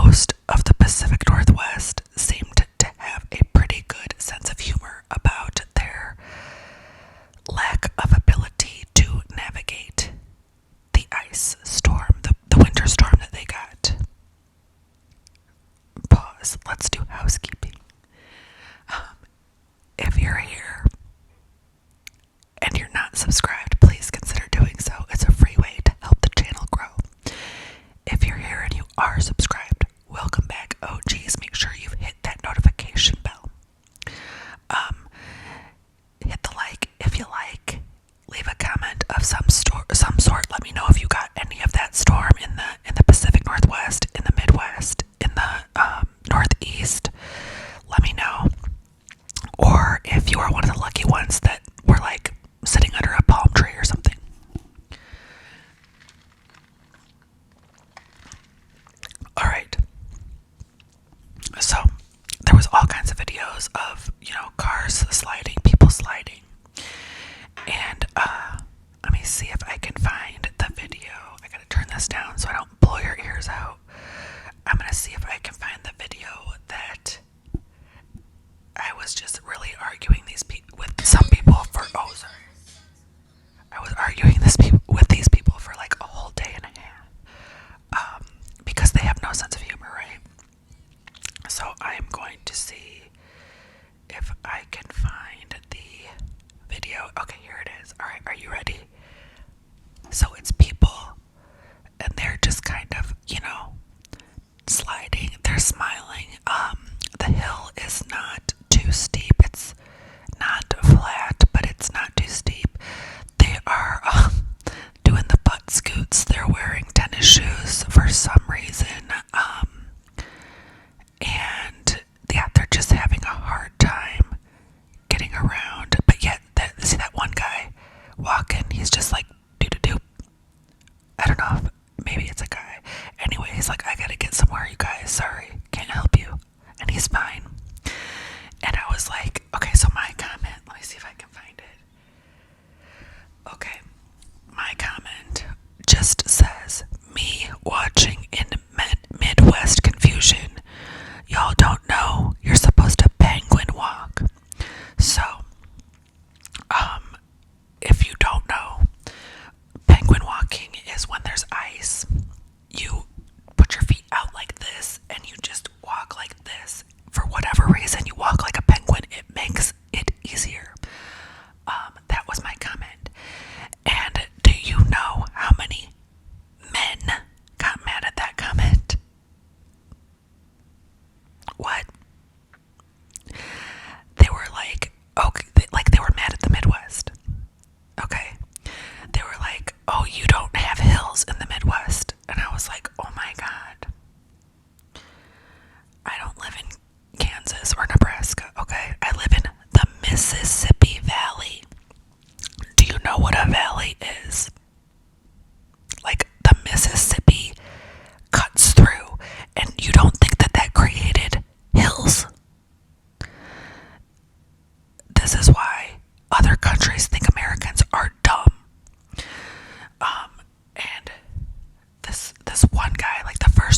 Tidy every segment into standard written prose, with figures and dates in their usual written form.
most of the Pacific Northwest seemed to have a pretty good sense of humor about their lack of ability to navigate the ice storm, the winter storm that they got. Pause. Let's do housekeeping. If you're here and you're not subscribed, please consider doing so. It's a free way to help the channel grow. If you're here and you are subscribed, welcome back. OGs, make sure you've hit that notification bell. Hit the like if you like. Leave a comment of some sort. Let me know if you got any of that storm in the Pacific Northwest, in the Midwest, in the Northeast. Let me know. Or if you are one of the lucky ones that were like sitting under a palm tree or something. Alright. So, there was all kinds of videos of, cars sliding, people sliding. And, let me see if I can find the video. I gotta turn this down so I don't blow your ears out. I'm gonna see if I can find the video that I was just really arguing with some people for, I was arguing with these people for like a whole day and a half. Because they have no sense of humor, right? So I'm going to see if I can find the video. Okay, here it is. Alright, are you ready? So it's people, and they're just kind of, sliding. They're smiling. The hill is not too steep. It's not flat, but it's not too steep. They are doing the butt scoots. They're wearing tennis shoes for some reason. And yeah, they're just having a hard time getting around. But yet, see that one guy walking? He's just like doo-doo-doo. I don't know if maybe it's a guy. Anyway, he's like, I gotta get somewhere, you guys. Sorry, can't help you. And he's fine. And I was like, okay, so my comment, let me see if I can find it. Okay, my comment just says, me watching in Midwest confusion. Y'all don't know you're supposed to penguin walk. So, if you don't know, penguin walking is when there's ice. You put your feet out like this and you just walk like this. For whatever reason, you walk like a penguin. It makes it easier. That was my comment. And do you know how many men got mad at that comment? What? They were like, okay, they were mad at the Midwest. Okay. They were like, oh, you don't have hills in the Midwest. And I was like, oh my God. I don't live in Kansas or Nebraska, okay? I live in the Mississippi Valley. Do you know what a valley is? Like, the Mississippi cuts through, and you don't think that created hills? This is why other countries think Americans are dumb. And this one guy, like the first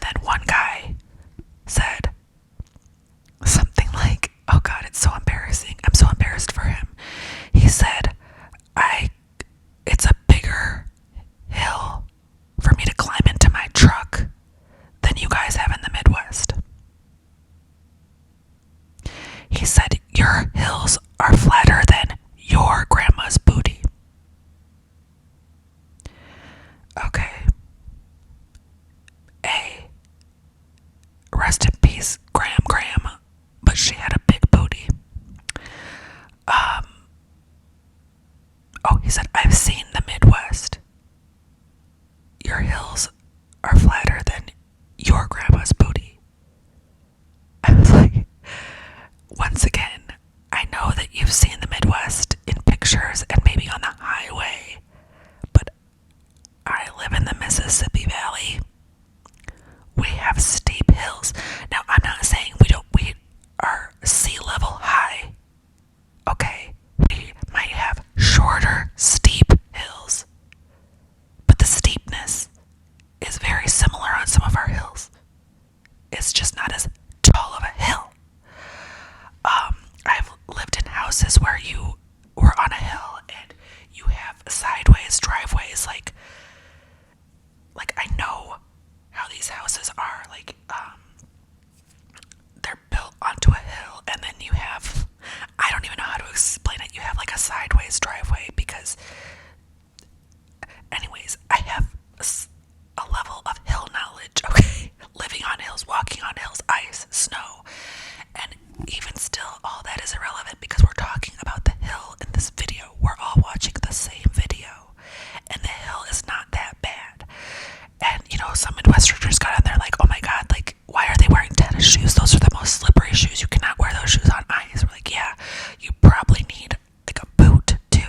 And then one guy said something like, oh God, it's so embarrassing. I'm so embarrassed for him. He said, it's a bigger hill for me to climb into my truck than you guys have in the Midwest. He said, your hills are flatter than your grandma's booty. Okay. Rest in peace, Graham, but she had a big booty. He said, I've seen the Midwest. Your hills are flatter than your grandma's booty. I was like, once again, I know that you've seen the Midwest in pictures and maybe on the highway, but I live in the Mississippi Valley. We have steep hills. Now, I'm not saying we are sea level high. Okay, we might have shorter, steep hills, but the steepness is very similar on some of our hills. It's just not as tall of a hill. I've lived in houses where you were on a hill and you have sideways driveways. Like I know how these houses are. They're built onto a hill, and then you have, I don't even know how to explain it. You have like a sideways driveway because, anyways, I have a level of hill knowledge, okay? Living on hills, walking on hills, ice, snow, and even still, all that is irrelevant because we're talking about the hill in this video. We're all watching the same video, and the hill is not that bad. And, some Midwesterners got on there like, oh my God, like, why are they wearing tennis shoes? Those are the most slippery shoes. You cannot wear those shoes on ice. We're like, yeah, you probably need like a boot too,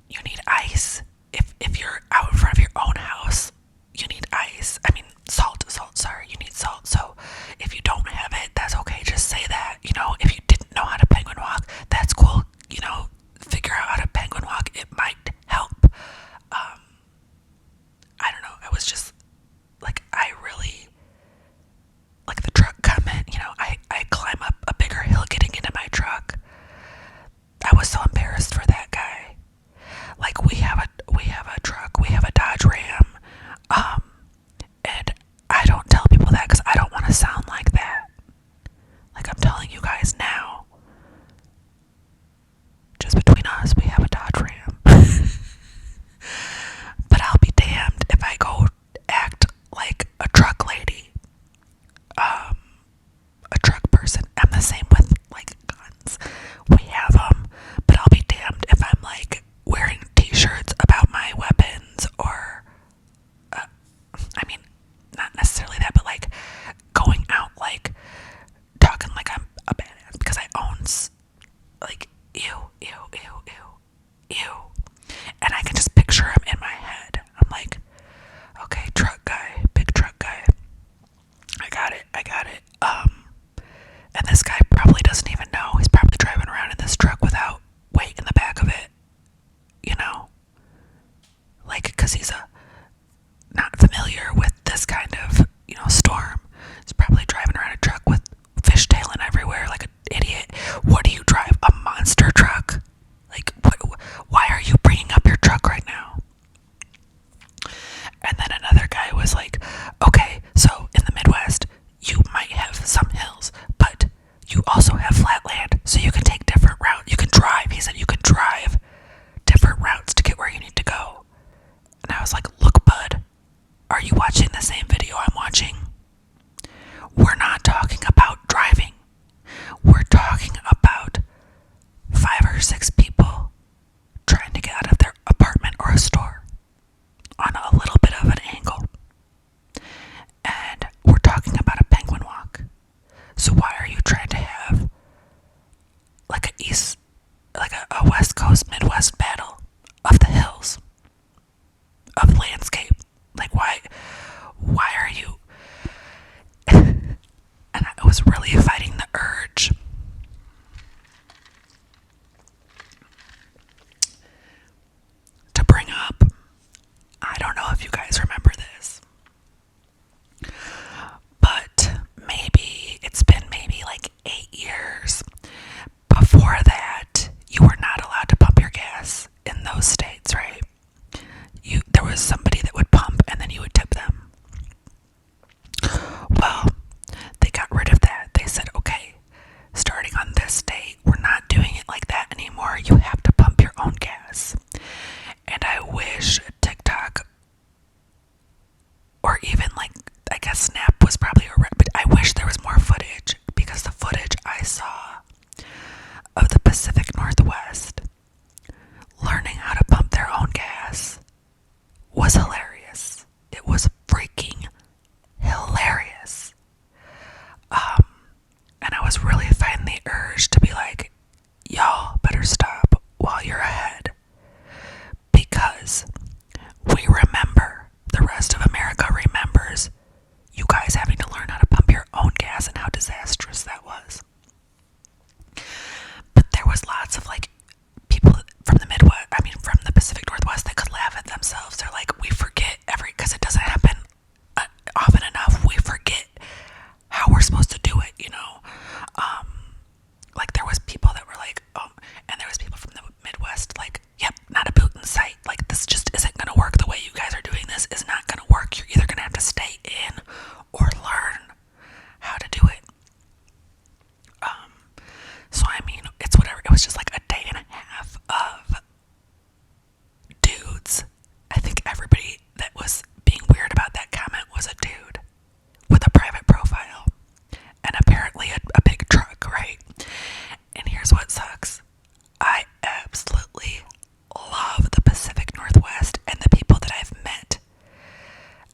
you need ice. If you're out in front of your own house, you need ice. I mean, salt, sorry, you need salt. So if you don't have it, that's okay. Just say that. If you didn't know how to penguin walk, that's cool. Figure out how to penguin walk. It might help. we remember, the rest of America remembers you guys having to learn how to pump your own gas and how disastrous that was. But there was lots of like people from the Midwest, I mean from the Pacific Northwest, that could laugh at themselves. They're like, we forget because it doesn't happen often enough. We forget how we're supposed to do it, you know. Like there was people that were like, and there was people from the Midwest like, yep, not a boot in sight. Like this just isn't gonna work. The way you guys are doing this is not gonna work. You're either gonna have to stay in or learn how to do it. So I mean, it's whatever. It was just like a day and a half of dudes. I think everybody that was being weird about that comment was a dude with a private profile and apparently a big truck, right? And here's what sucks. I absolutely love the Pacific Northwest, and the people that I've met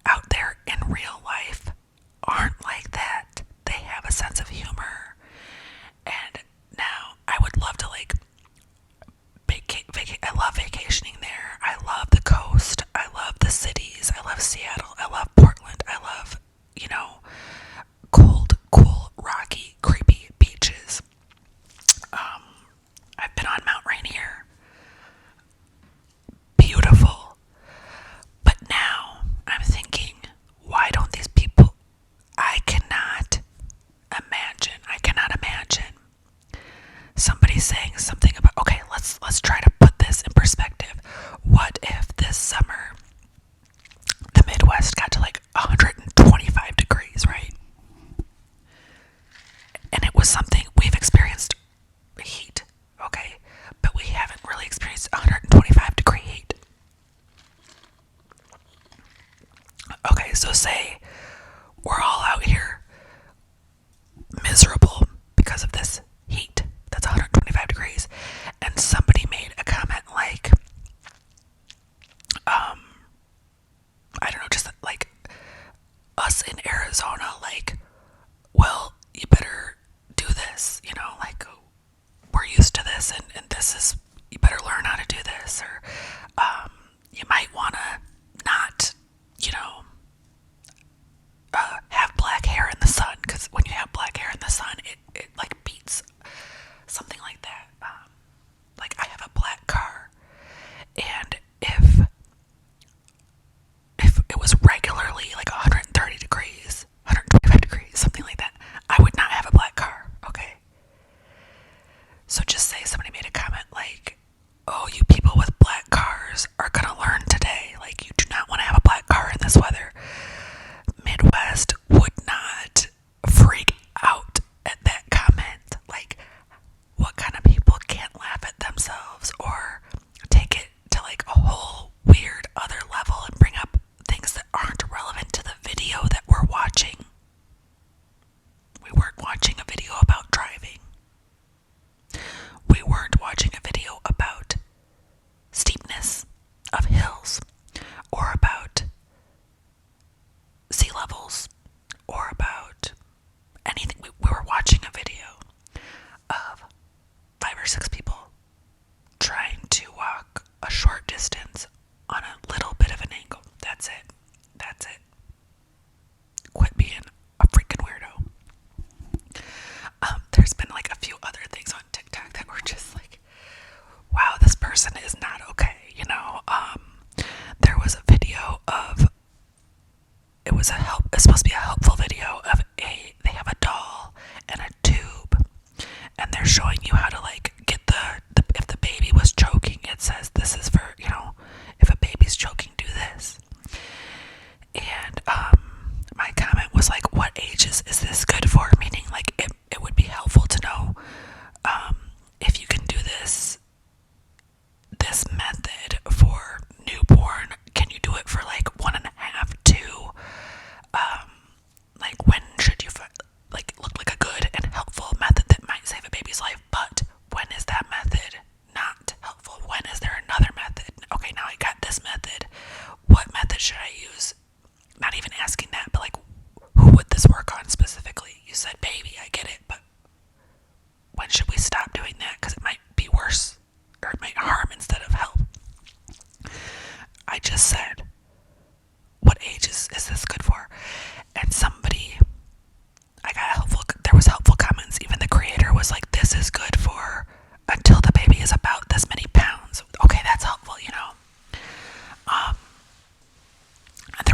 out there in real life aren't like that. They have a sense of humor. And now I would love to like I love vacationing there. I love the coast. I love the cities. I love Seattle. I love Portland. I love, you know, cold, cool, rocky, creepy beaches. I've been on Mount Rainier. Beautiful. But now I'm thinking, why don't these people, I cannot imagine somebody saying something about, okay, let's try to put this in perspective. What if this summer the Midwest got to like 125 degrees, right? And it was something we've experienced heat, okay? But we haven't really experienced 125 degree heat. Okay, so say we're all out here miserable because of this heat that's 125 degrees, and somebody made a comment like, I don't know, just like us in Arizona, like, well, you better do this, you know, like, we're used to this, and this is, you better learn how to do this, or you might want to not, you know, have black hair in the sun, because when you have black hair in the sun, it like beats something like that. Like I have a black car, and if it was regularly like 130 degrees, 125 degrees, something like that, I would not have a black car, okay? So just say somebody made a comment like, oh, you people with black cars are gonna learn today, like you do not want to have a black car in this weather. Midwest would not freak out at that comment. Like, what kind of people can't laugh at themselves or take it to like a whole weird other level and bring up things that aren't relevant to the video that we're watching? We weren't watching a video about driving. We weren't watching a video about steepness of hills or about sea levels or about anything. We were watching a video of 5 or 6 people trying to walk a short distance on a little bit of an angle. That's it. That's it. Quit being a freaking weirdo. There's been like a few other things on TikTok that were just like, wow, this person is not okay, you know. There was a video of, it's supposed to be a helpful video of they have a doll and a tube, and they're showing you how to like get if the baby was choking, it says this is for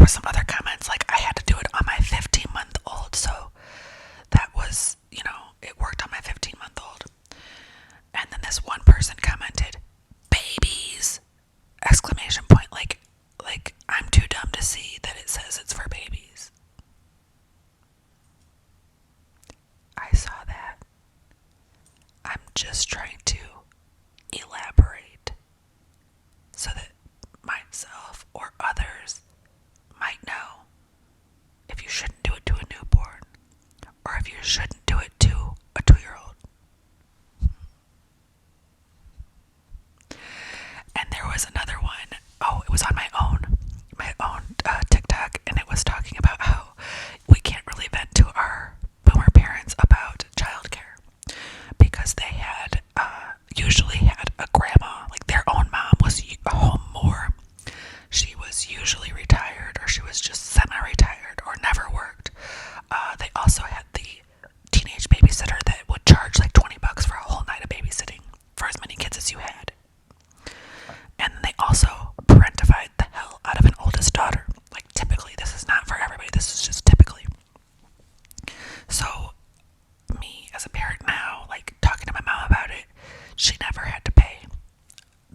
were some other comments like I had to do it on my 15-month-old, so that was, it worked on my 15-month-old. And then this one person commented, babies! Exclamation point, like I'm too dumb to see that it says it's for babies. I saw that. I'm just trying to elaborate so that myself or others might know if you shouldn't do it to a newborn or if you shouldn't do it to a 2-year-old. And there was another one. Oh, it was on my own TikTok, and it was talking about how we can't really vent to our boomer parents about childcare because they had usually had a grandma, like their own mom was home more. She was usually retired, or she was just semi-retired, or never worked. They also had the teenage babysitter that would charge like $20 for a whole night of babysitting for as many kids as you had. And they also parentified the hell out of an oldest daughter. Like, typically, this is not for everybody, this is just typically. So, me as a parent now, like, talking to my mom about it, she never had to pay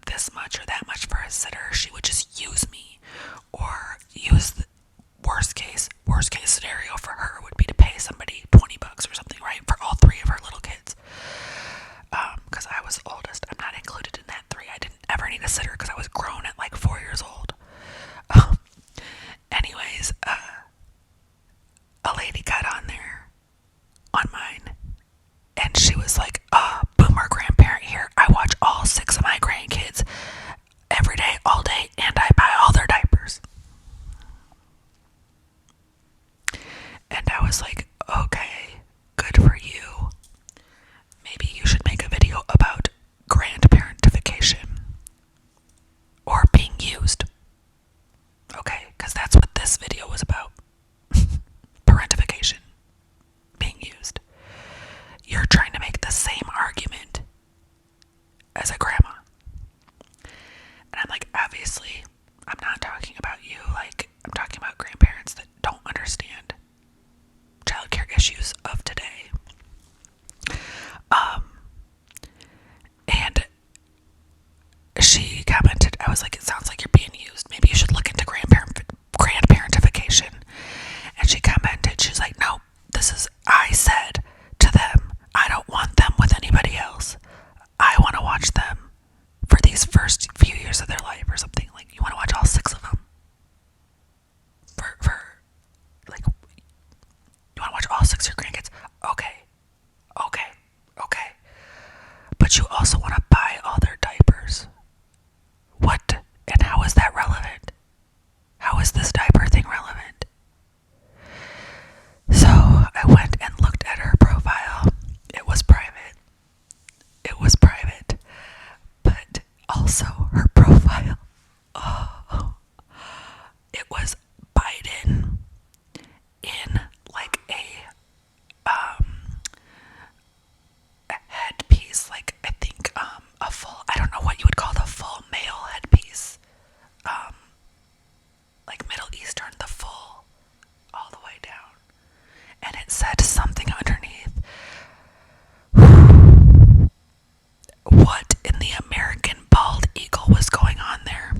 this much or that much for a sitter. She would just use me, or use the worst case scenario for her would be to pay somebody $20 or something, right, for all 3 of her little kids. Because I was the oldest, I'm not included in that 3. I didn't ever need a sitter because I was grown at like 4 years old. Anyways, a lady got on there on mine, and she was like, boomer grandparent here. I watch all 6 of my grandkids every day, all day, and I buy all their diapers. And I was like, okay, good for you. Maybe you should make a video about grandparentification or being used. Okay, because that's what this video was about. Parentification. Being used. You're trying to make the same argument as a grandma. And I'm like, obviously, I'm not talking about you. Like, I'm talking about grandparents that don't understand childcare issues of today. And she commented, I was like, it sounds like you're being used. Maybe you should look into grandparentification. And she commented, she's like, no, I said to them, I don't want them with anybody else. I want to watch them for these first few years of their life or something. Like, you want to watch all 6 of them? Like, you want to watch all 6 of your grandkids? Okay. But you also want to buy all their diapers. What? And how is that relevant? How is this diaper thing relevant? So I went and looked at her profile. It was private. But also her profile. Oh. It was Biden in like a headpiece, like I think a full, I don't know what you would call the full male headpiece, like Middle Eastern, the full, all the way down, and it said something underneath. What in the American bald eagle was going on there?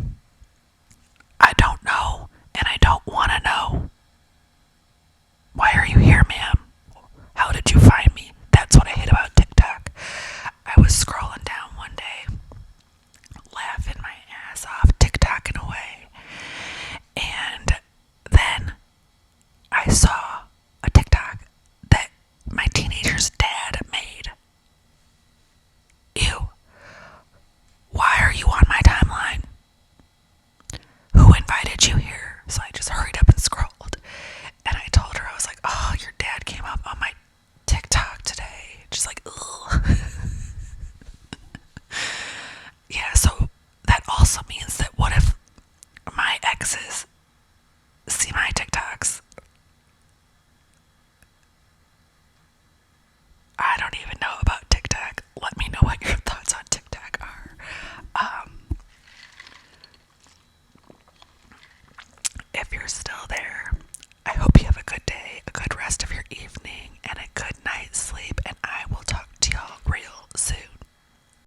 I don't know, and I don't want to know. Why are you here, ma'am? How did you find me? That's what I hate about TikTok. I was scrolling down one day, laughing my ass off, TikToking away, and then I saw a TikTok that my teenager's dad made. Ew. Why are you on my timeline? Who invited you here? So I just hurried up and scrolled, and I told her, I was like, oh, your dad came up on my TikTok today. Just like, ugh. Yeah, so that also means that what if my exes see my TikToks? I don't even know about TikTok. Let me know what your thoughts on TikTok are. If you're still there.